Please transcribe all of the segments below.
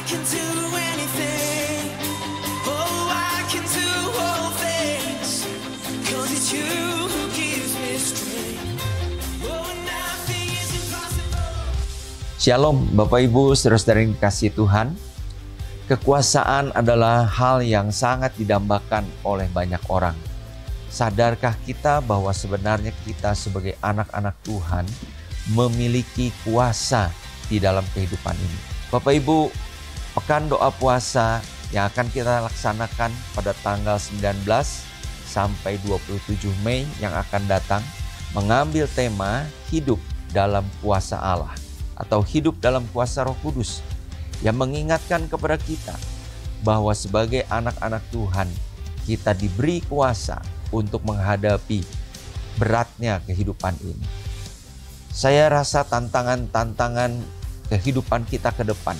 can do anything. Oh, I can do all things. 'Cause it's you who gives me strength. Oh, nothing is impossible. Shalom Bapak Ibu, saudara-saudara yang dikasihi Tuhan. Kekuasaan adalah hal yang sangat didambakan oleh banyak orang. Sadarkah kita bahwa sebenarnya kita sebagai anak-anak Tuhan memiliki kuasa di dalam kehidupan ini? Bapak Ibu, pekan doa puasa yang akan kita laksanakan pada tanggal 19 sampai 27 Mei yang akan datang mengambil tema hidup dalam kuasa Allah atau hidup dalam kuasa Roh Kudus, yang mengingatkan kepada kita bahwa sebagai anak-anak Tuhan kita diberi kuasa untuk menghadapi beratnya kehidupan ini. Saya rasa tantangan-tantangan kehidupan kita ke depan,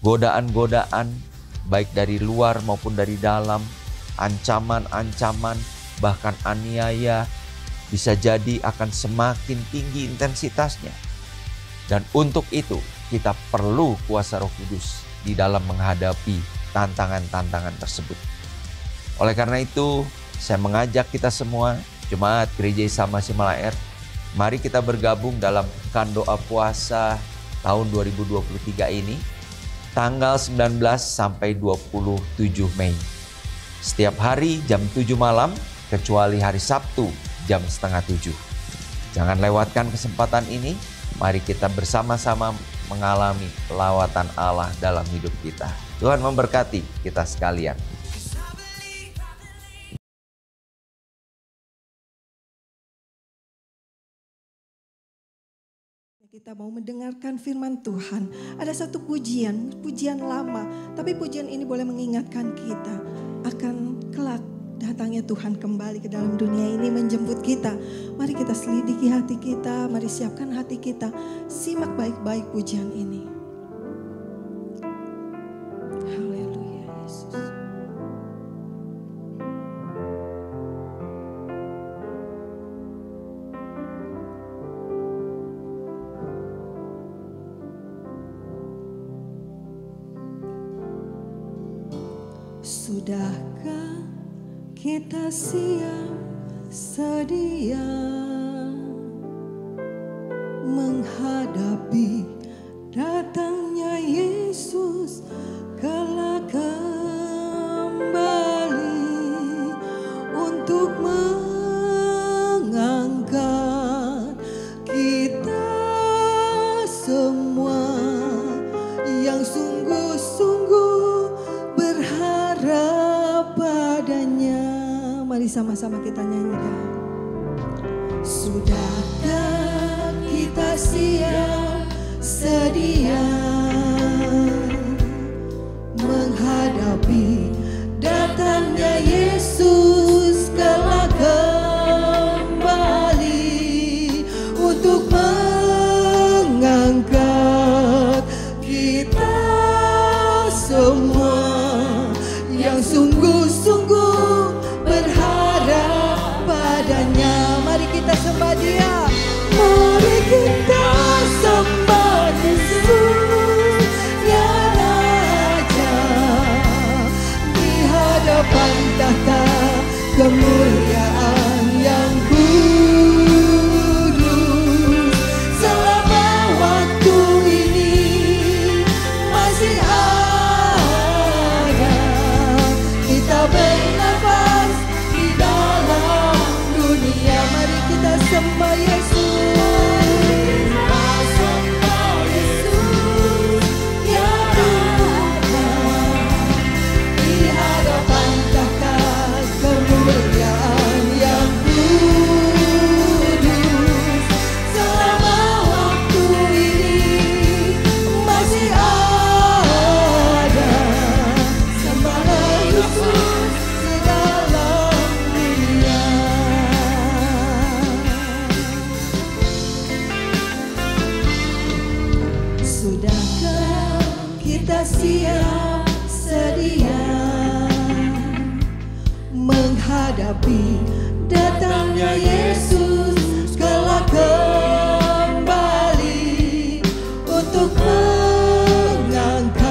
godaan-godaan baik dari luar maupun dari dalam, ancaman-ancaman, bahkan aniaya bisa jadi akan semakin tinggi intensitasnya. Dan untuk itu kita perlu kuasa Roh Kudus di dalam menghadapi tantangan-tantangan tersebut. Oleh karena itu, saya mengajak kita semua, Jemaat Gereja Isa Masih Melaer, mari kita bergabung dalam pekan doa puasa tahun 2023 ini, tanggal 19 sampai 27 Mei. Setiap hari jam 7 malam, kecuali hari Sabtu jam setengah 7. Jangan lewatkan kesempatan ini, mari kita bersama-sama mengalami lawatan Allah dalam hidup kita. Tuhan memberkati kita sekalian. Kita mau mendengarkan firman Tuhan. Ada satu pujian lama, tapi pujian ini boleh mengingatkan kita akan kelak datangnya Tuhan kembali ke dalam dunia ini menjemput kita. Mari kita selidiki hati kita, mari siapkan hati kita, simak baik-baik pujian ini. Haleluya Yesus. Sudahkah kita siap sedia menghadapi datangnya Yesus kelak kembali untuk mengangkat kita semua yang sungguh-sungguh berharap padanya. Mari sama-sama kita nyanyikan. Sudahkah kita siap sedia menghadapi datangnya Yesus kelak kembali untuk mengangkat kita semua yang sungguh-sungguh berharap padanya. Mari kita sembah Dia. Mari kita sembah Yesus ya Raja di hadapan tahta kemuliaan yang kudus. Selama waktu ini masih ada, kita bernafas di dalam dunia. Mari kita sembah Yesus. Sembah Yesus ya Raja di hadapan tahta kemuliaan yang kudus. Selama waktu ini masih ada, sembahlah Yesus di dalam dunia. Sudahkah kita siap sedia menghadapi datangnya Yesus kelak kembali untuk mengangkat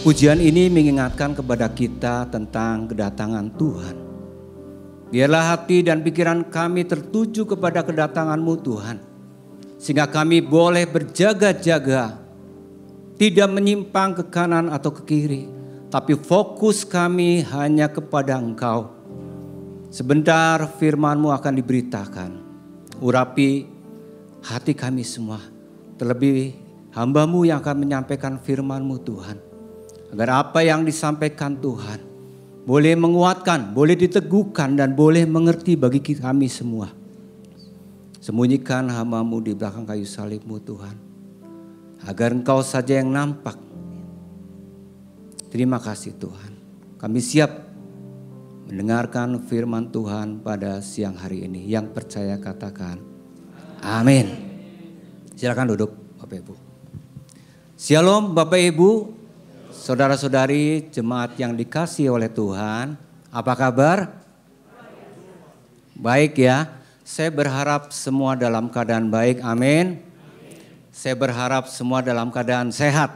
Pujian ini mengingatkan kepada kita tentang kedatangan Tuhan. Biarlah hati dan pikiran kami tertuju kepada kedatangan-Mu Tuhan. Sehingga kami boleh berjaga-jaga, tidak menyimpang ke kanan atau ke kiri. Tapi fokus kami hanya kepada Engkau. Sebentar firman-Mu akan diberitakan. Urapi hati kami semua. Terlebih hamba-Mu yang akan menyampaikan firman-Mu Tuhan. Agar apa yang disampaikan Tuhan boleh menguatkan, boleh diteguhkan dan boleh mengerti bagi kami semua. Sembunyikan hamba-Mu di belakang kayu salib-Mu Tuhan. Agar Engkau saja yang nampak. Terima kasih Tuhan. Kami siap mendengarkan firman Tuhan pada siang hari ini. Yang percaya katakan amin. Silakan duduk Bapak Ibu. Shalom Bapak Ibu. Saudara-saudari jemaat yang dikasihi oleh Tuhan, apa kabar? Baik ya, saya berharap semua dalam keadaan baik, amin. Saya berharap semua dalam keadaan sehat.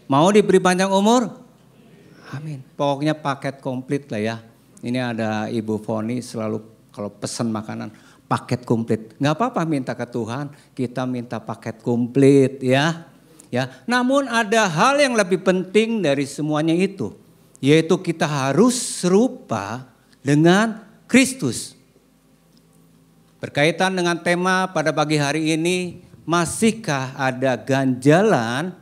Mau diberi panjang umur? Amin. Pokoknya paket komplit lah ya. Ini ada Ibu Foni selalu kalau pesan makanan, paket komplit. Gak apa-apa minta ke Tuhan, kita minta paket komplit ya. Ya, namun ada hal yang lebih penting dari semuanya itu, yaitu kita harus serupa dengan Kristus. Berkaitan dengan tema pada pagi hari ini, masihkah ada ganjalan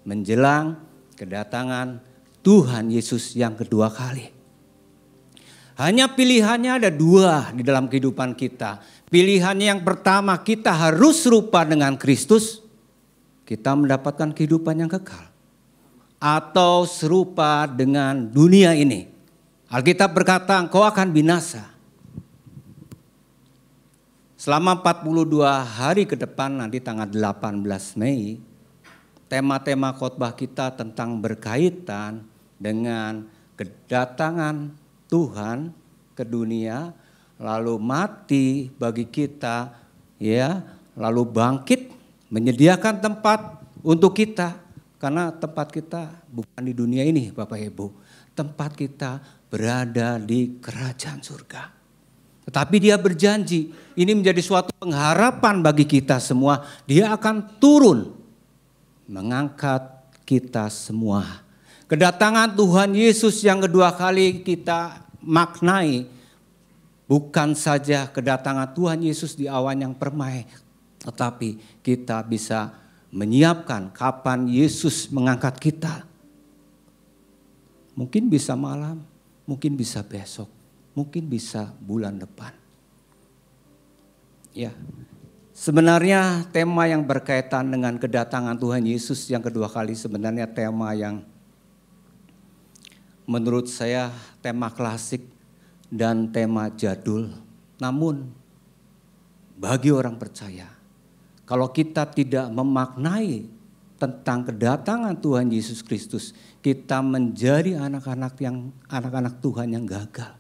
menjelang kedatangan Tuhan Yesus yang kedua kali? Hanya pilihannya ada dua di dalam kehidupan kita. Pilihannya yang pertama, kita harus serupa dengan Kristus. Kita mendapatkan kehidupan yang kekal. Atau serupa dengan dunia ini. Alkitab berkata engkau akan binasa. Selama 42 hari ke depan nanti tanggal 18 Mei. Tema-tema khotbah kita tentang berkaitan dengan kedatangan Tuhan ke dunia. Lalu mati bagi kita ya. Lalu bangkit. Menyediakan tempat untuk kita. Karena tempat kita bukan di dunia ini Bapak Ibu. Tempat kita berada di kerajaan surga. Tetapi Dia berjanji ini menjadi suatu pengharapan bagi kita semua. Dia akan turun mengangkat kita semua. Kedatangan Tuhan Yesus yang kedua kali kita maknai. Bukan saja kedatangan Tuhan Yesus di awan yang permai. Tetapi kita bisa menyiapkan kapan Yesus mengangkat kita. Mungkin bisa malam, mungkin bisa besok, mungkin bisa bulan depan. Ya, sebenarnya tema yang berkaitan dengan kedatangan Tuhan Yesus yang kedua kali sebenarnya tema yang menurut saya tema klasik dan tema jadul. Namun bagi orang percaya, kalau kita tidak memaknai tentang kedatangan Tuhan Yesus Kristus, kita menjadi anak-anak Tuhan yang gagal.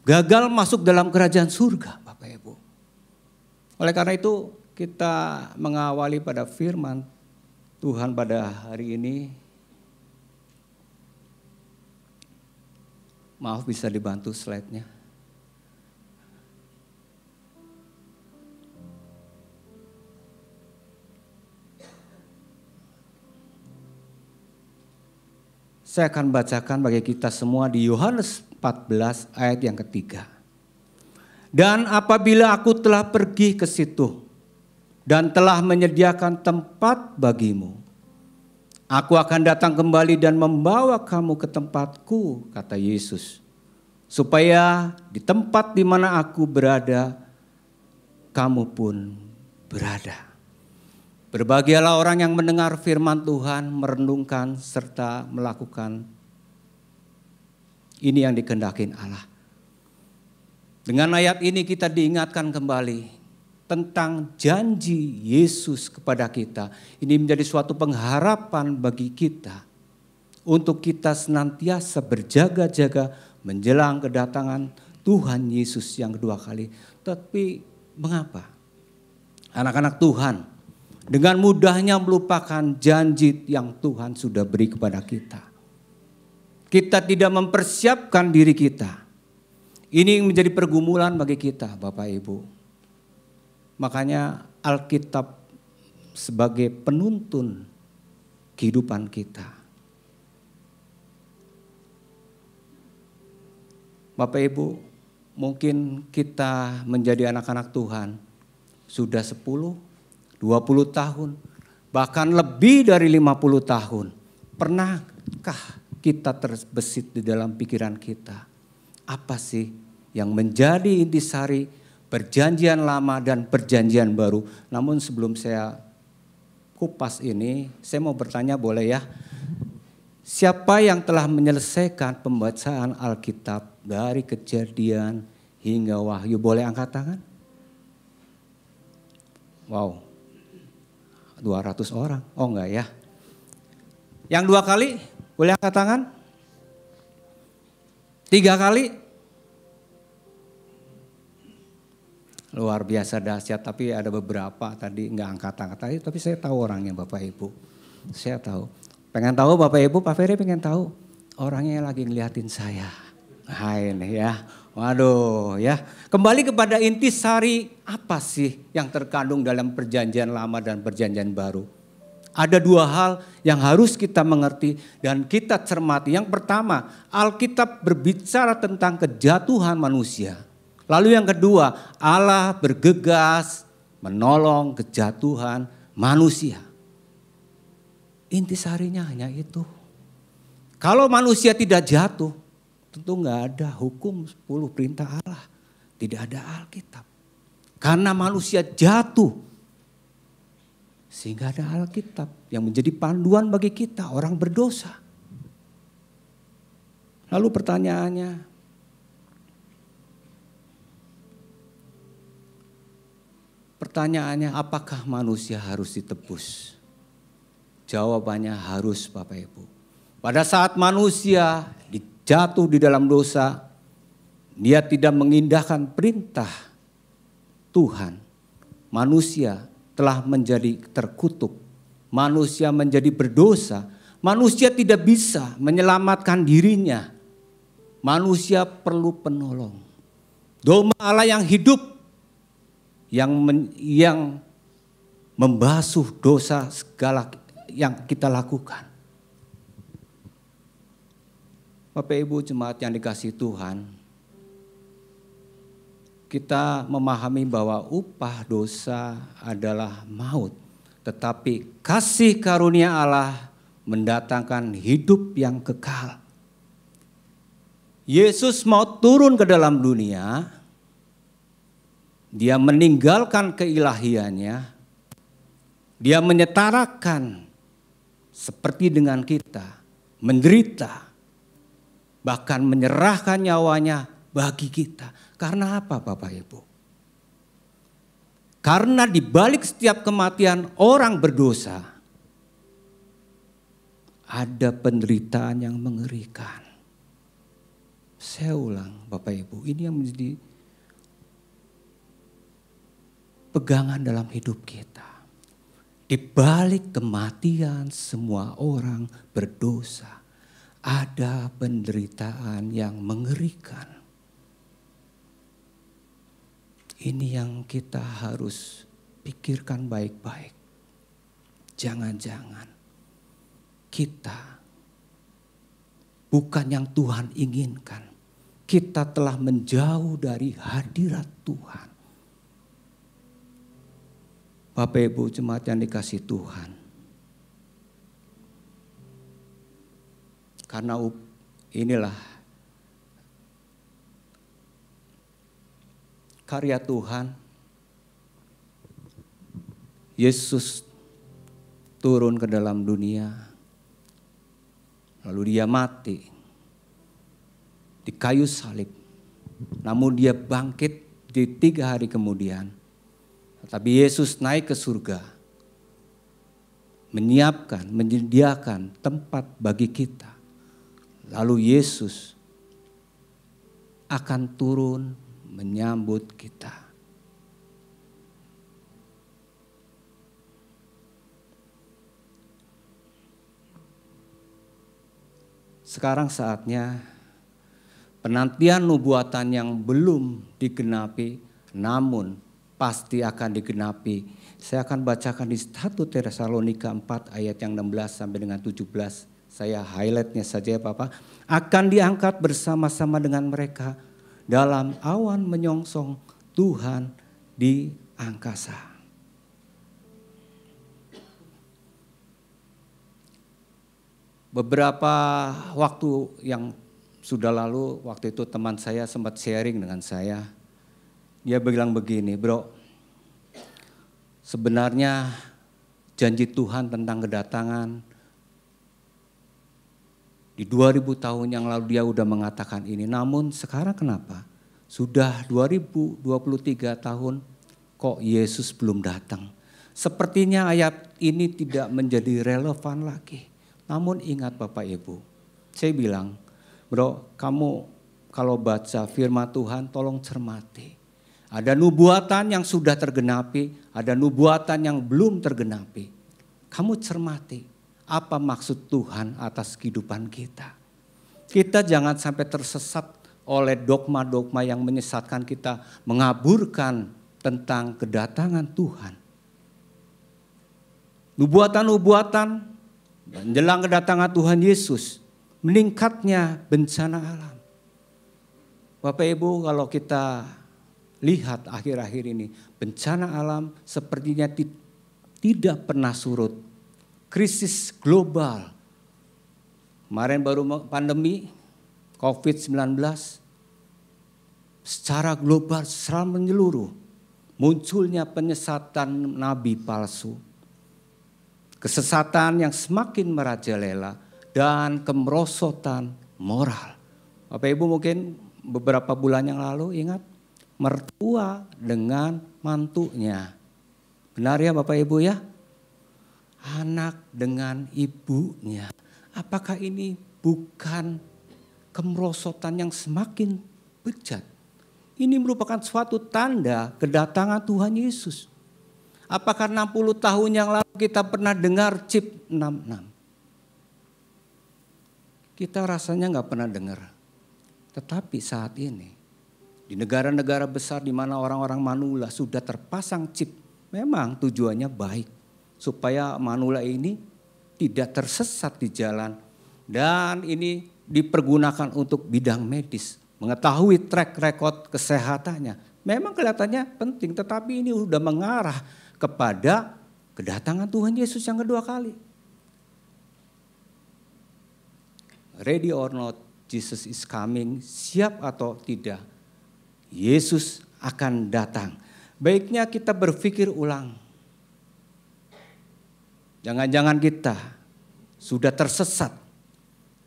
Gagal masuk dalam kerajaan surga, Bapak Ibu. Oleh karena itu, kita mengawali pada firman Tuhan pada hari ini. Maaf, bisa dibantu slide-nya. Saya akan bacakan bagi kita semua di Yohanes 14 ayat yang ketiga. Dan apabila aku telah pergi ke situ dan telah menyediakan tempat bagimu, aku akan datang kembali dan membawa kamu ke tempatku, kata Yesus. Supaya di tempat di mana aku berada, kamu pun berada. Berbahagialah orang yang mendengar firman Tuhan, merenungkan serta melakukan ini yang dikehendaki Allah. Dengan ayat ini kita diingatkan kembali tentang janji Yesus kepada kita. Ini menjadi suatu pengharapan bagi kita untuk kita senantiasa berjaga-jaga menjelang kedatangan Tuhan Yesus yang kedua kali. Tapi mengapa anak-anak Tuhan dengan mudahnya melupakan janji yang Tuhan sudah beri kepada kita. Kita tidak mempersiapkan diri kita. Ini menjadi pergumulan bagi kita, Bapak Ibu. Makanya Alkitab sebagai penuntun kehidupan kita. Bapak Ibu, mungkin kita menjadi anak-anak Tuhan sudah 10, 20 tahun, bahkan lebih dari 50 tahun. Pernahkah kita terbesit di dalam pikiran kita? Apa sih yang menjadi intisari perjanjian lama dan perjanjian baru? Namun sebelum saya kupas ini, saya mau bertanya boleh ya? Siapa yang telah menyelesaikan pembacaan Alkitab dari Kejadian hingga Wahyu? Boleh angkat tangan? Wow, 200 orang. Oh enggak ya? Yang 2 kali, boleh angkat tangan? 3 kali? Luar biasa dahsyat, tapi ada beberapa tadi enggak angkat tangan. Tapi saya tahu orangnya Bapak Ibu. Saya tahu. Pengen tahu Bapak Ibu, Pak Ferry pengen tahu orangnya yang lagi ngeliatin saya. Nah ini ya, waduh ya. Kembali kepada intisari apa sih yang terkandung dalam perjanjian lama dan perjanjian baru. Ada 2 hal yang harus kita mengerti dan kita cermati. Yang pertama, Alkitab berbicara tentang kejatuhan manusia. Lalu yang kedua, Allah bergegas menolong kejatuhan manusia. Intisarinya hanya itu. Kalau manusia tidak jatuh, tentu nggak ada hukum 10 perintah Allah. Tidak ada Alkitab. Karena manusia jatuh. Sehingga ada Alkitab yang menjadi panduan bagi kita orang berdosa. Lalu pertanyaannya apakah manusia harus ditebus? Jawabannya harus Bapak Ibu. Pada saat manusia jatuh di dalam dosa, dia tidak mengindahkan perintah Tuhan. Manusia telah menjadi terkutuk, manusia menjadi berdosa, manusia tidak bisa menyelamatkan dirinya. Manusia perlu penolong. Domba Allah yang hidup, yang membasuh dosa segala yang kita lakukan. Bapak Ibu jemaat yang dikasihi Tuhan, kita memahami bahwa upah dosa adalah maut. Tetapi kasih karunia Allah mendatangkan hidup yang kekal. Yesus mau turun ke dalam dunia. Dia meninggalkan keilahiannya. Dia menyetarakan seperti dengan kita. Menderita. Bahkan menyerahkan nyawanya bagi kita. Karena apa Bapak Ibu? Karena di balik setiap kematian orang berdosa, ada penderitaan yang mengerikan. Saya ulang Bapak Ibu, ini yang menjadi pegangan dalam hidup kita. Di balik kematian semua orang berdosa, ada penderitaan yang mengerikan. Ini yang kita harus pikirkan baik-baik. Jangan-jangan kita bukan yang Tuhan inginkan. Kita telah menjauh dari hadirat Tuhan. Bapak Ibu jemaat yang dikasihi Tuhan. Karena inilah karya Tuhan. Yesus turun ke dalam dunia. Lalu dia mati di kayu salib. Namun dia bangkit di 3 hari kemudian. Tetapi Yesus naik ke surga. Menyiapkan, menyediakan tempat bagi kita. Lalu Yesus akan turun menyambut kita. sekarang saatnya penantian nubuatan yang belum digenapi, namun pasti akan digenapi. Saya akan bacakan di 1 Tesalonika 4 ayat yang 16 sampai dengan 17. Saya highlightnya saja ya Bapak. Akan diangkat bersama-sama dengan mereka dalam awan menyongsong Tuhan di angkasa. Beberapa waktu yang sudah lalu, waktu itu teman saya sempat sharing dengan saya. Dia bilang begini, bro, sebenarnya janji Tuhan tentang kedatangan di 2000 tahun yang lalu dia udah mengatakan ini. Namun sekarang kenapa? Sudah 2023 tahun kok Yesus belum datang. Sepertinya ayat ini tidak menjadi relevan lagi. Namun ingat Bapak Ibu, saya bilang, bro, kamu kalau baca firman Tuhan tolong cermati. Ada nubuatan yang sudah tergenapi, ada nubuatan yang belum tergenapi. Kamu cermati apa maksud Tuhan atas kehidupan kita. Kita jangan sampai tersesat oleh dogma-dogma yang menyesatkan kita, mengaburkan tentang kedatangan Tuhan. Nubuatan-nubuatan menjelang kedatangan Tuhan Yesus, meningkatnya bencana alam. Bapak Ibu, kalau kita lihat akhir-akhir ini, bencana alam sepertinya tidak pernah surut. Krisis global. Kemarin baru pandemi COVID-19 secara global secara menyeluruh. Munculnya penyesatan nabi palsu. Kesesatan yang semakin merajalela dan kemerosotan moral. Bapak Ibu mungkin beberapa bulan yang lalu ingat mertua dengan mantunya. Benar ya Bapak Ibu ya? Anak dengan ibunya. Apakah ini bukan kemerosotan yang semakin bejat? Ini merupakan suatu tanda kedatangan Tuhan Yesus. Apakah 60 tahun yang lalu kita pernah dengar chip 66? Kita rasanya nggak pernah dengar. Tetapi saat ini di negara-negara besar di mana orang-orang manula sudah terpasang chip, memang tujuannya baik supaya manula ini tidak tersesat di jalan dan ini dipergunakan untuk bidang medis, mengetahui track record kesehatannya. Memang kelihatannya penting, tetapi ini sudah mengarah kepada kedatangan Tuhan Yesus yang kedua kali. Ready or not, Jesus is coming. Siap atau tidak, Yesus akan datang. Baiknya kita berpikir ulang. Jangan-jangan kita sudah tersesat.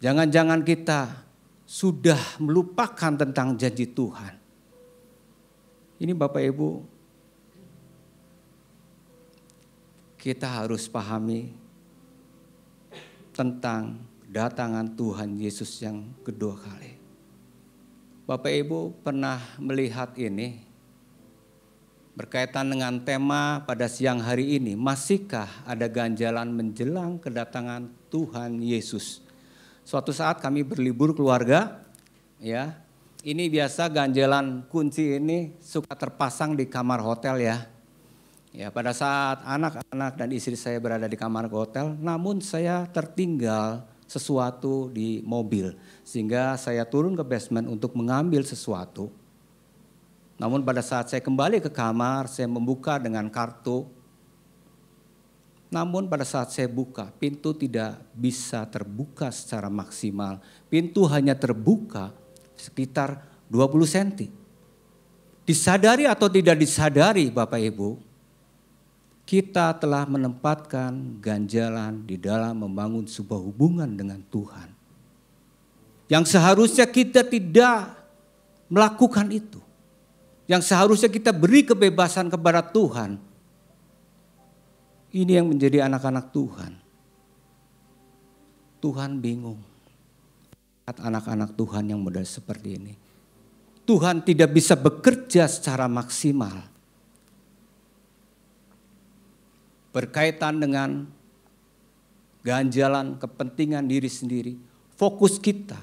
Jangan-jangan kita sudah melupakan tentang janji Tuhan. Ini Bapak Ibu, kita harus pahami tentang kedatangan Tuhan Yesus yang kedua kali. Bapak Ibu pernah melihat ini berkaitan dengan tema pada siang hari ini. Masihkah ada ganjalan menjelang kedatangan Tuhan Yesus? Suatu saat kami berlibur keluarga, ya. Ini biasa ganjalan kunci ini suka terpasang di kamar hotel ya. Ya, pada saat anak-anak dan istri saya berada di kamar hotel, namun saya tertinggal sesuatu di mobil. Sehingga saya turun ke basement untuk mengambil sesuatu. Namun pada saat saya kembali ke kamar, saya membuka dengan kartu. Namun pada saat saya buka, pintu tidak bisa terbuka secara maksimal. Pintu hanya terbuka sekitar 20 cm. Disadari atau tidak disadari Bapak Ibu, kita telah menempatkan ganjalan di dalam membangun sebuah hubungan dengan Tuhan. Yang seharusnya kita tidak melakukan itu. Yang seharusnya kita beri kebebasan kepada Tuhan. Ini yang menjadi anak-anak Tuhan. Tuhan bingung. Anak-anak Tuhan yang model seperti ini. Tuhan tidak bisa bekerja secara maksimal. Berkaitan dengan ganjalan kepentingan diri sendiri, fokus kita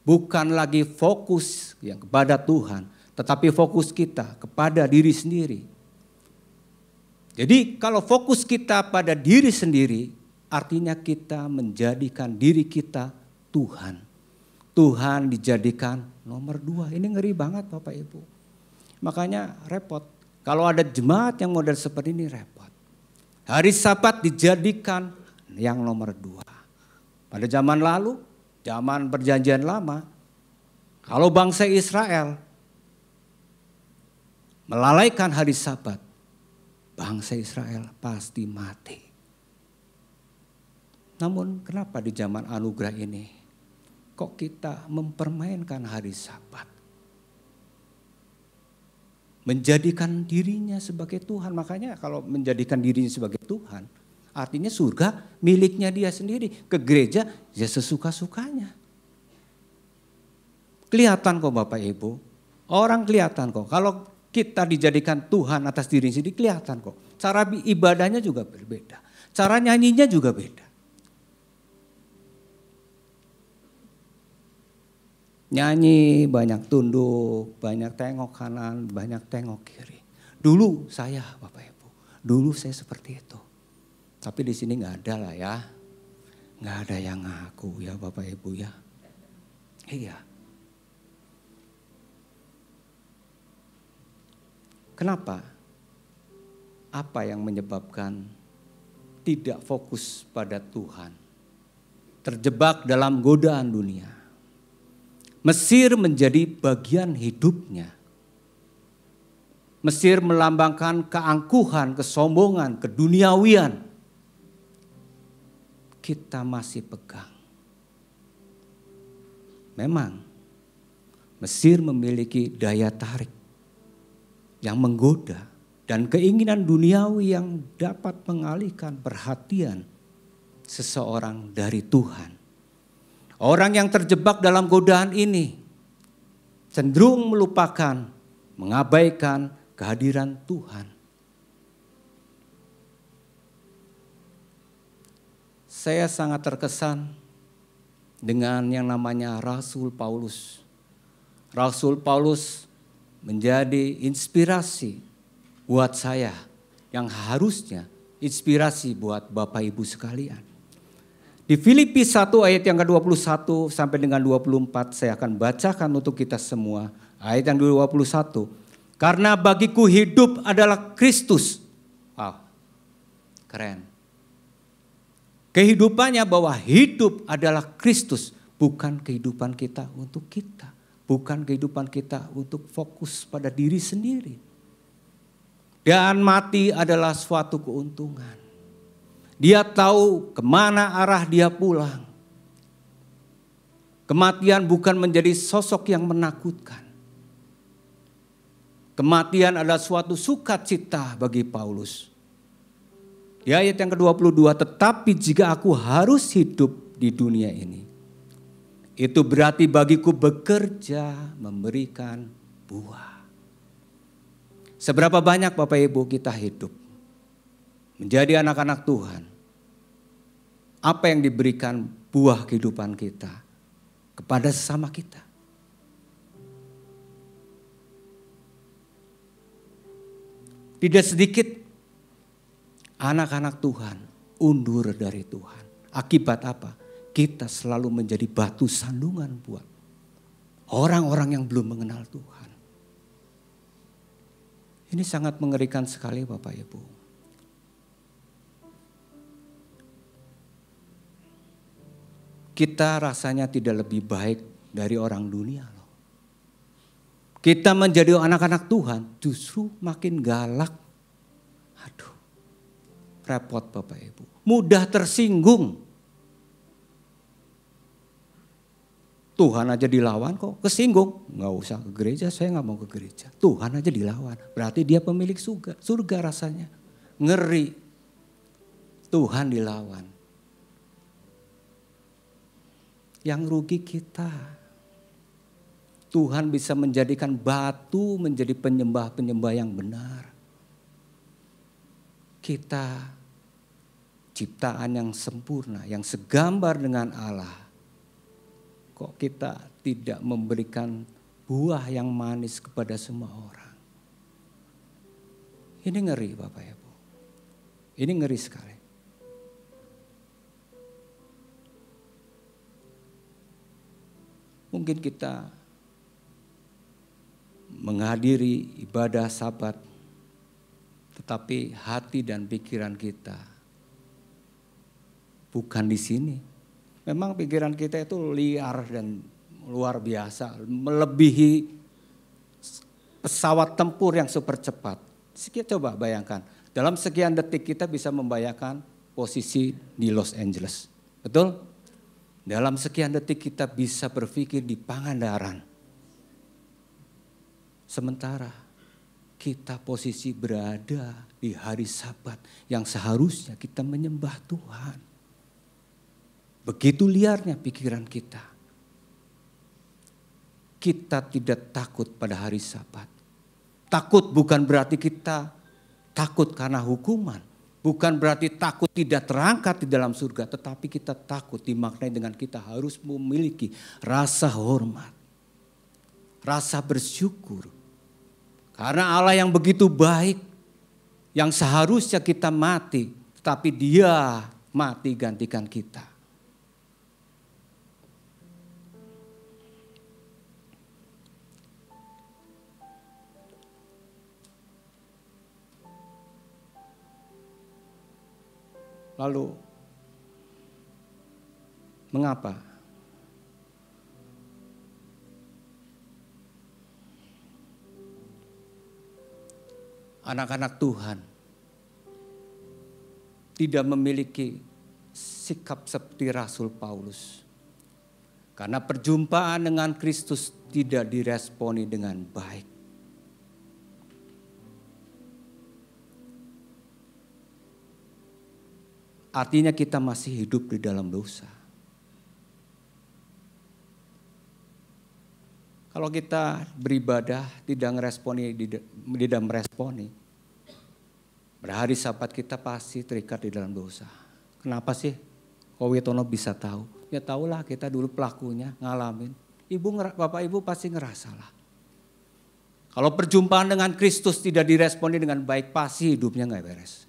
bukan lagi fokus yang kepada Tuhan, tetapi fokus kita kepada diri sendiri. Jadi kalau fokus kita pada diri sendiri, artinya kita menjadikan diri kita Tuhan. Tuhan dijadikan nomor 2. Ini ngeri banget Bapak Ibu. Makanya repot. Kalau ada jemaat yang model seperti ini repot. Hari Sabat dijadikan yang nomor 2. Pada zaman lalu, zaman perjanjian lama, kalau bangsa Israel melalaikan hari Sabat, bangsa Israel pasti mati. Namun kenapa di zaman anugerah ini kok kita mempermainkan hari Sabat? Menjadikan dirinya sebagai Tuhan. Makanya kalau menjadikan dirinya sebagai Tuhan, artinya surga miliknya dia sendiri. Ke gereja ya sesuka-sukanya. Kelihatan kok Bapak Ibu. Orang kelihatan kok. Kalau kita dijadikan Tuhan atas diri sendiri kelihatan kok. Cara ibadahnya juga berbeda. Cara nyanyinya juga beda. Nyanyi banyak tunduk, banyak tengok kanan, banyak tengok kiri. Dulu saya Bapak Ibu, dulu saya seperti itu. Tapi di sini nggak ada lah ya, nggak ada yang ngaku ya Bapak Ibu ya. Iya. Kenapa? Apa yang menyebabkan tidak fokus pada Tuhan? Terjebak dalam godaan dunia. Mesir menjadi bagian hidupnya. Mesir melambangkan keangkuhan, kesombongan, keduniawian. Kita masih pegang. Memang Mesir memiliki daya tarik yang menggoda dan keinginan duniawi yang dapat mengalihkan perhatian seseorang dari Tuhan. Orang yang terjebak dalam godaan ini cenderung melupakan, mengabaikan kehadiran Tuhan. Saya sangat terkesan dengan yang namanya Rasul Paulus. Rasul Paulus menjadi inspirasi buat saya yang harusnya inspirasi buat Bapak Ibu sekalian. Di Filipi 1 ayat yang ke-21 sampai dengan 24 saya akan bacakan untuk kita semua. Ayat yang ke-21. Karena bagiku hidup adalah Kristus. Wow, keren. Kehidupannya bahwa hidup adalah Kristus. Bukan kehidupan kita untuk kita. Bukan kehidupan kita untuk fokus pada diri sendiri. Dan mati adalah suatu keuntungan. Dia tahu kemana arah dia pulang. Kematian bukan menjadi sosok yang menakutkan. Kematian adalah suatu sukacita bagi Paulus. Di ayat yang ke-22, tetapi jika aku harus hidup di dunia ini, itu berarti bagiku bekerja memberikan buah. Seberapa banyak Bapak Ibu kita hidup menjadi anak-anak Tuhan. Apa yang diberikan buah kehidupan kita kepada sesama kita. Tidak sedikit anak-anak Tuhan undur dari Tuhan. Akibat apa? Kita selalu menjadi batu sandungan buat orang-orang yang belum mengenal Tuhan. Ini sangat mengerikan sekali Bapak Ibu. Kita rasanya tidak lebih baik dari orang dunia loh. Kita menjadi anak-anak Tuhan justru makin galak. Aduh, repot Bapak Ibu. Mudah tersinggung. Tuhan aja dilawan kok, kesinggung. Nggak usah ke gereja, saya nggak mau ke gereja. Tuhan aja dilawan, berarti dia pemilik surga rasanya. Ngeri, Tuhan dilawan. Yang rugi kita. Tuhan bisa menjadikan batu menjadi penyembah-penyembah yang benar. Kita ciptaan yang sempurna, yang segambar dengan Allah. kok kita tidak memberikan buah yang manis kepada semua orang. Ini ngeri Bapak Ibu. Ini ngeri sekali. Mungkin kita menghadiri ibadah Sabat, tetapi hati dan pikiran kita bukan di sini. Memang pikiran kita itu liar dan luar biasa, melebihi pesawat tempur yang super cepat. Kita coba bayangkan, dalam sekian detik kita bisa membayangkan posisi di Los Angeles. Betul? Dalam sekian detik kita bisa berpikir di Pangandaran. Sementara kita posisi berada di hari Sabat yang seharusnya kita menyembah Tuhan. Begitu liarnya pikiran kita. Kita tidak takut pada hari Sabat. Takut bukan berarti kita takut karena hukuman. Bukan berarti takut tidak terangkat di dalam surga. Tetapi kita takut dimaknai dengan kita harus memiliki rasa hormat. Rasa bersyukur. Karena Allah yang begitu baik. Yang seharusnya kita mati. Tetapi Dia mati gantikan kita. Lalu, mengapa? Anak-anak Tuhan tidak memiliki sikap seperti Rasul Paulus. Karena perjumpaan dengan Kristus tidak diresponi dengan baik. Artinya kita masih hidup di dalam dosa. Kalau kita beribadah tidak meresponi. Berhari Sabat kita pasti terikat di dalam dosa. Kenapa sih? Kowetono bisa tahu. Ya tahulah kita dulu pelakunya ngalamin. Bapak Ibu pasti ngerasalah. Kalau perjumpaan dengan Kristus tidak diresponi dengan baik, pasti hidupnya nggak beres.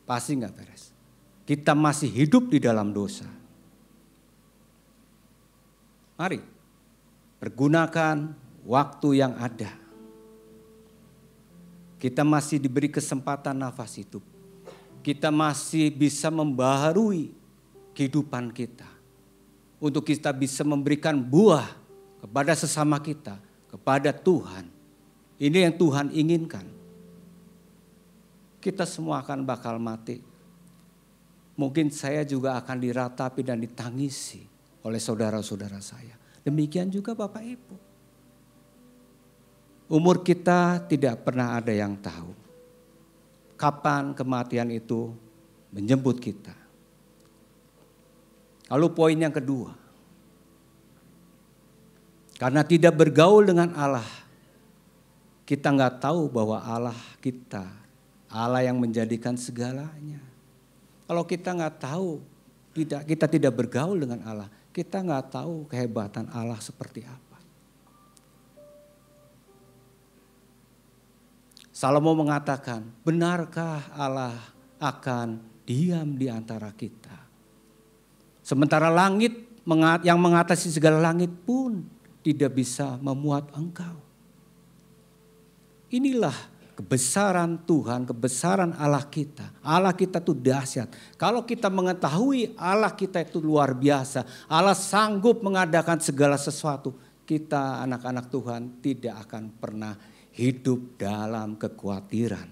Pasti nggak beres. Kita masih hidup di dalam dosa. Mari pergunakan waktu yang ada. Kita masih diberi kesempatan nafas hidup. Kita masih bisa membaharui kehidupan kita. Untuk kita bisa memberikan buah kepada sesama kita, kepada Tuhan. Ini yang Tuhan inginkan. Kita semua akan bakal mati. Mungkin saya juga akan diratapi dan ditangisi oleh saudara-saudara saya. Demikian juga Bapak Ibu. Umur kita tidak pernah ada yang tahu. Kapan kematian itu menjemput kita. Lalu poin yang kedua. Karena tidak bergaul dengan Allah. Kita nggak tahu bahwa Allah kita. Allah yang menjadikan segalanya. Kalau kita nggak tahu, kita tidak bergaul dengan Allah, kita nggak tahu kehebatan Allah seperti apa. Salomo mengatakan, benarkah Allah akan diam di antara kita? Sementara langit yang mengatasi segala langit pun tidak bisa memuat engkau. Inilah kebesaran Tuhan, kebesaran Allah kita. Allah kita itu dahsyat. Kalau kita mengetahui Allah kita itu luar biasa. Allah sanggup mengadakan segala sesuatu. Kita anak-anak Tuhan tidak akan pernah hidup dalam kekhawatiran.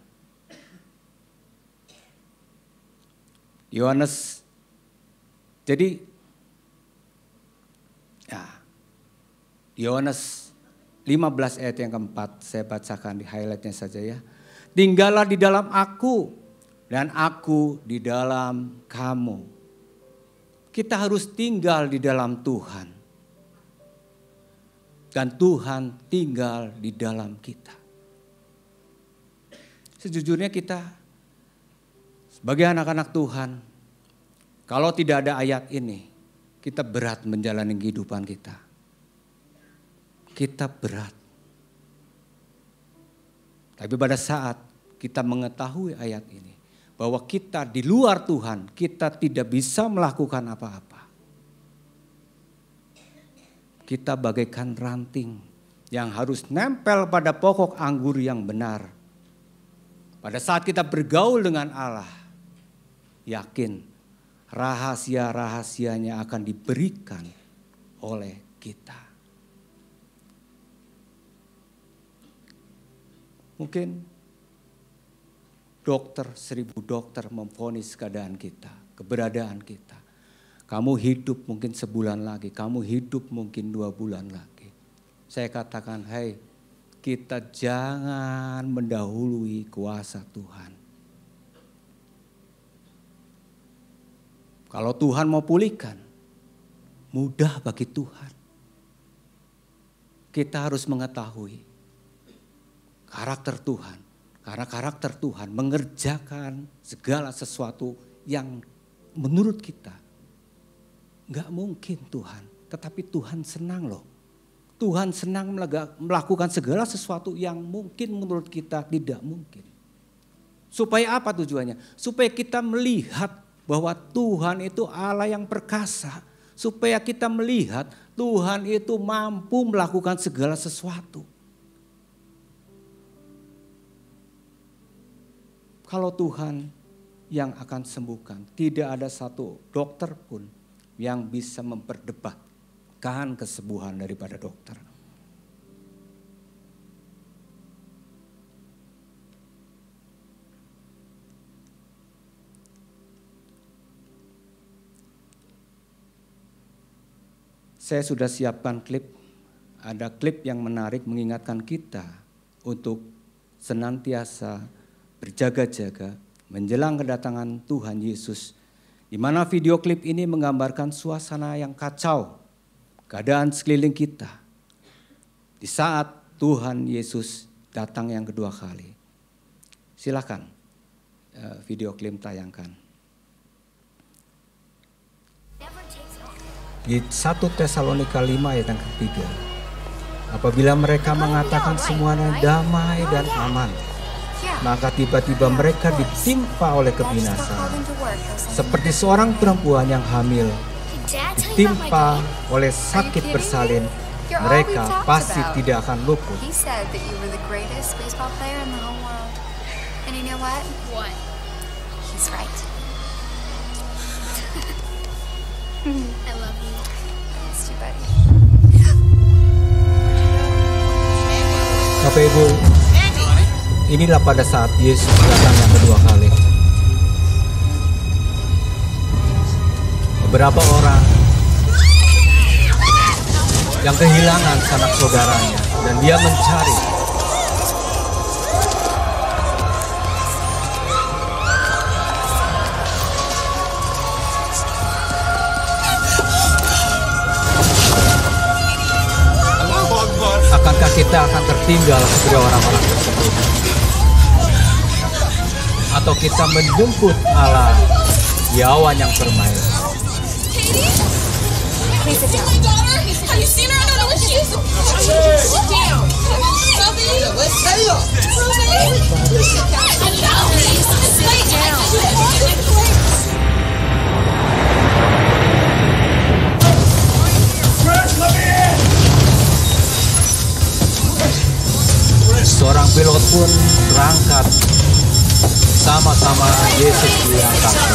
Yohanes, jadi Yohanes 15 ayat yang keempat, saya bacakan di highlightnya saja ya. Tinggallah di dalam aku dan aku di dalam kamu. Kita harus tinggal di dalam Tuhan. Dan Tuhan tinggal di dalam kita. Sejujurnya kita sebagai anak-anak Tuhan, kalau tidak ada ayat ini, kita berat menjalani kehidupan kita. Kita berat. Tapi pada saat kita mengetahui ayat ini, bahwa kita di luar Tuhan, kita tidak bisa melakukan apa-apa. Kita bagaikan ranting yang harus nempel pada pokok anggur yang benar. Pada saat kita bergaul dengan Allah, yakin rahasia-rahasianya akan diberikan oleh kita. Mungkin dokter, 1000 dokter memvonis keadaan kita, keberadaan kita. Kamu hidup mungkin sebulan lagi, kamu hidup mungkin 2 bulan lagi. Saya katakan, hei, kita jangan mendahului kuasa Tuhan. Kalau Tuhan mau pulihkan, mudah bagi Tuhan. Kita harus mengetahui karakter Tuhan. Karena karakter Tuhan mengerjakan segala sesuatu yang menurut kita nggak mungkin Tuhan. Tetapi Tuhan senang loh. Tuhan senang melakukan segala sesuatu yang mungkin menurut kita tidak mungkin. Supaya apa tujuannya? Supaya kita melihat bahwa Tuhan itu Allah yang perkasa. Supaya kita melihat Tuhan itu mampu melakukan segala sesuatu. Kalau Tuhan yang akan sembuhkan, tidak ada satu dokter pun yang bisa memperdebatkan kesembuhan daripada dokter. Saya sudah siapkan klip, ada klip yang menarik mengingatkan kita untuk senantiasa berjaga-jaga menjelang kedatangan Tuhan Yesus. Di mana video klip ini menggambarkan suasana yang kacau, keadaan sekeliling kita. Di saat Tuhan Yesus datang yang kedua kali. Silakan video klip tayangkan. Di 1 Tesalonika 5 ayat yang ketiga. Apabila mereka mengatakan semuanya damai dan aman, maka tiba-tiba mereka ditimpa oleh kebinasaan. Seperti seorang perempuan yang hamil ditimpa oleh sakit bersalin, mereka pasti tidak akan luput. Bapak Ibu, inilah pada saat Yesus datang yang kedua kali. Beberapa orang yang kehilangan sanak saudaranya dan dia mencari. Akankah kita akan tertinggal kepada orang-orang tersebut? Atau kita menjemput Allah di awan yang bermain? Seorang pilot pun berangkat sama-sama Yesus di angkasa.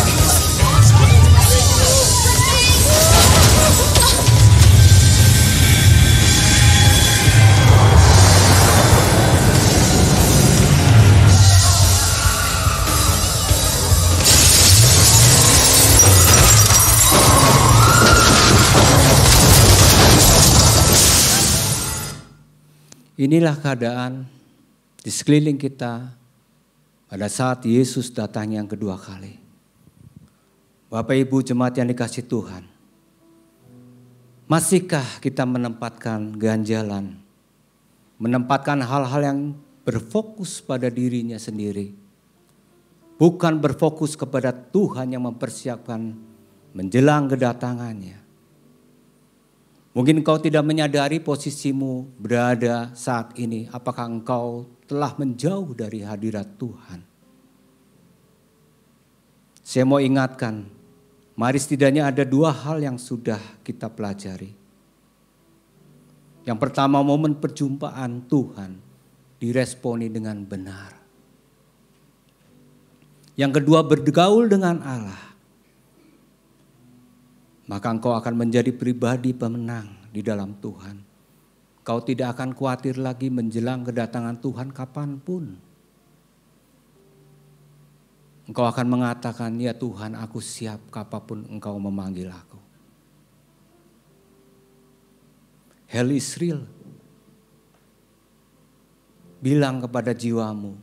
Inilah keadaan di sekeliling kita pada saat Yesus datang yang kedua kali. Bapak Ibu jemaat yang dikasihi Tuhan, masihkah kita menempatkan ganjalan, menempatkan hal-hal yang berfokus pada dirinya sendiri, bukan berfokus kepada Tuhan yang mempersiapkan menjelang kedatangannya. Mungkin engkau tidak menyadari posisimu berada saat ini. Apakah engkau telah menjauh dari hadirat Tuhan? Saya mau ingatkan, mari setidaknya ada 2 hal yang sudah kita pelajari. Yang pertama, momen perjumpaan Tuhan diresponi dengan benar. Yang kedua, bergaul dengan Allah. Maka engkau akan menjadi pribadi pemenang di dalam Tuhan. Kau tidak akan khawatir lagi menjelang kedatangan Tuhan kapanpun. Engkau akan mengatakan, ya Tuhan, aku siap kapanpun engkau memanggil aku. Hell is real. Bilang kepada jiwamu,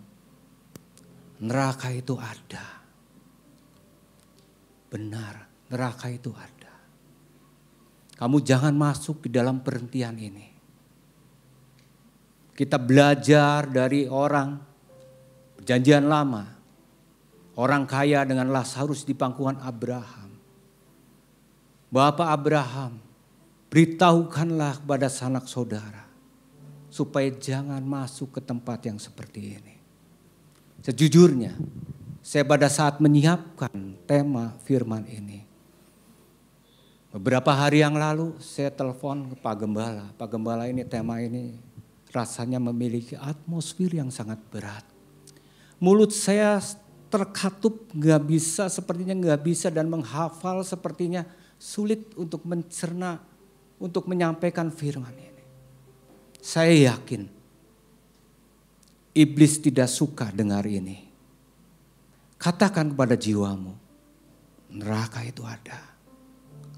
neraka itu ada. Benar, neraka itu ada. Kamu jangan masuk di dalam perhentian ini. Kita belajar dari orang perjanjian lama. Orang kaya dengan Lazarus di pangkuan Abraham. Bapak Abraham, beritahukanlah kepada sanak saudara. Supaya jangan masuk ke tempat yang seperti ini. Sejujurnya, saya pada saat menyiapkan tema firman ini. Beberapa hari yang lalu saya telepon ke Pak Gembala. Pak Gembala, ini tema ini rasanya memiliki atmosfer yang sangat berat. Mulut saya terkatup, sepertinya nggak bisa dan menghafal sepertinya sulit untuk mencerna, untuk menyampaikan firman ini. Saya yakin iblis tidak suka dengar ini. Katakan kepada jiwamu, neraka itu ada.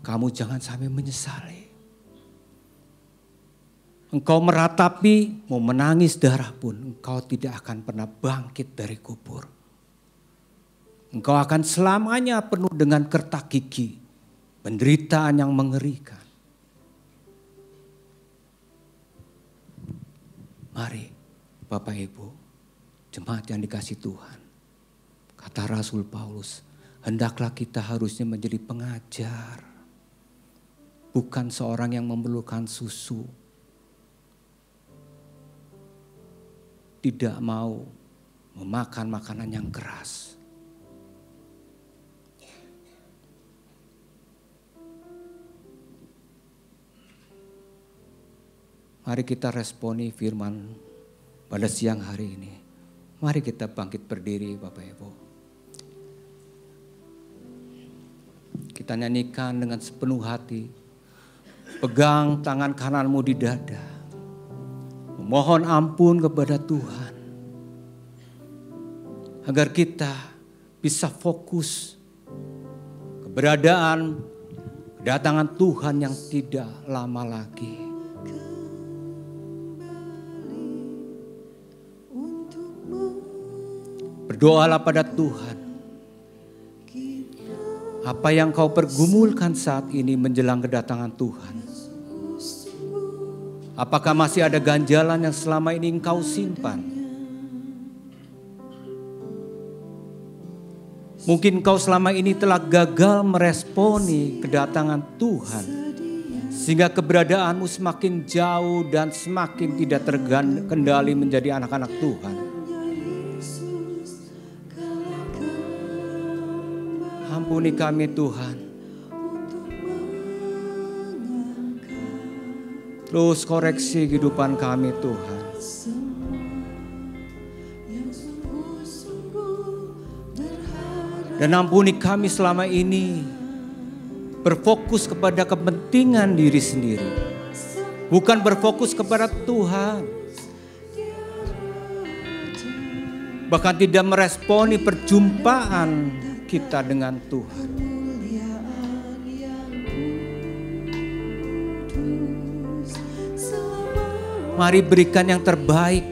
Kamu jangan sampai menyesali. Engkau meratapi, mau menangis darah pun, engkau tidak akan pernah bangkit dari kubur. Engkau akan selamanya penuh dengan kertak gigi, penderitaan yang mengerikan. Mari Bapak Ibu, jemaat yang dikasihi Tuhan. Kata Rasul Paulus, hendaklah kita harusnya menjadi pengajar. Bukan seorang yang memerlukan susu. Tidak mau memakan makanan yang keras. Mari kita responi firman pada siang hari ini. Mari kita bangkit berdiri Bapak Ibu. Kita nyanyikan dengan sepenuh hati. Pegang tangan kananmu di dada. Memohon ampun kepada Tuhan. Agar kita bisa fokus keberadaan, kedatangan Tuhan yang tidak lama lagi. Berdoalah pada Tuhan. Apa yang kau pergumulkan saat ini menjelang kedatangan Tuhan? Apakah masih ada ganjalan yang selama ini engkau simpan? Mungkin engkau selama ini telah gagal meresponi kedatangan Tuhan. Sehingga keberadaanmu semakin jauh dan semakin tidak terkendali menjadi anak-anak Tuhan. Ampuni kami Tuhan. Terus koreksi kehidupan kami Tuhan. Dan ampuni kami selama ini berfokus kepada kepentingan diri sendiri. Bukan berfokus kepada Tuhan. Bahkan tidak meresponi perjumpaan kita dengan Tuhan. Mari berikan yang terbaik.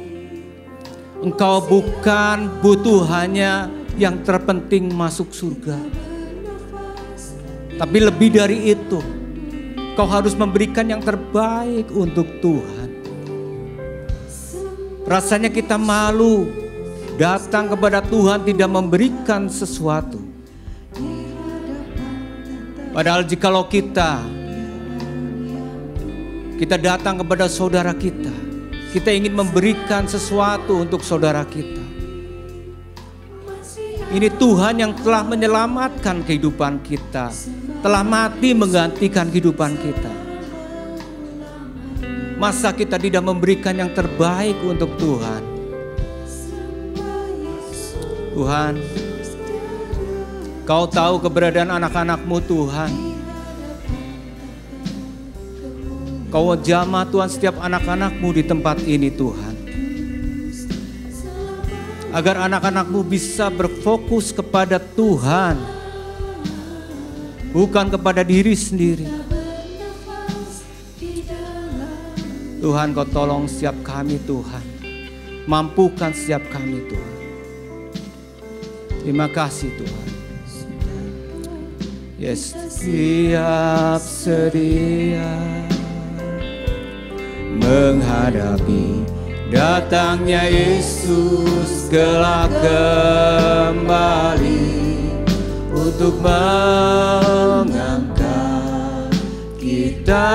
Engkau bukan butuh hanya yang terpenting masuk surga. Tapi lebih dari itu, kau harus memberikan yang terbaik untuk Tuhan. Rasanya kita malu datang kepada Tuhan tidak memberikan sesuatu. Padahal jikalau kita Kita datang kepada saudara kita. Kita ingin memberikan sesuatu untuk saudara kita. Ini Tuhan yang telah menyelamatkan kehidupan kita, telah mati menggantikan kehidupan kita. Masa kita tidak memberikan yang terbaik untuk Tuhan? Tuhan, Kau tahu keberadaan anak-anak-Mu Tuhan. Kau jamah Tuhan setiap anak-anak-Mu di tempat ini Tuhan. Agar anak-anak-Mu bisa berfokus kepada Tuhan. Bukan kepada diri sendiri. Tuhan, Kau tolong setiap kami Tuhan. Mampukan setiap kami Tuhan. Terima kasih Tuhan. Yes, siap sedia menghadapi datangnya Yesus kelak kembali untuk mengangkat kita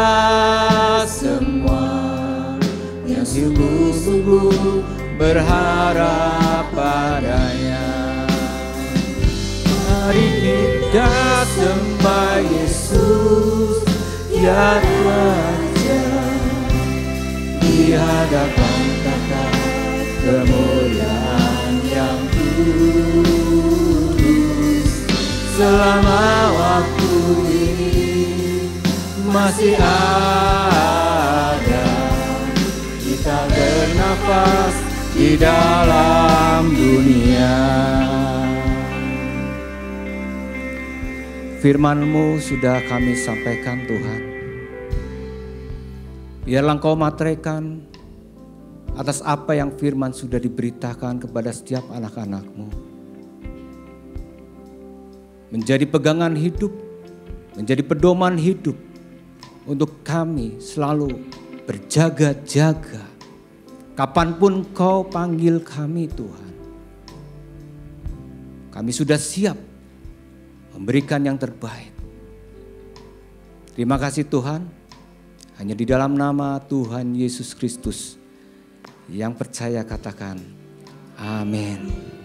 semua yang sungguh-sungguh berharap padanya. Mari kita sembah Yesus yang raja di hadapan tata kemuliaan yang kudus. Selama waktu ini masih ada, kita bernafas di dalam dunia. Firman-Mu sudah kami sampaikan Tuhan. Biarlah Engkau materaikan atas apa yang firman sudah diberitakan kepada setiap anak-anak-Mu. Menjadi pegangan hidup, menjadi pedoman hidup untuk kami selalu berjaga-jaga. Kapanpun Kau panggil kami Tuhan. Kami sudah siap memberikan yang terbaik. Terima kasih Tuhan. Hanya di dalam nama Tuhan Yesus Kristus yang percaya katakan amin.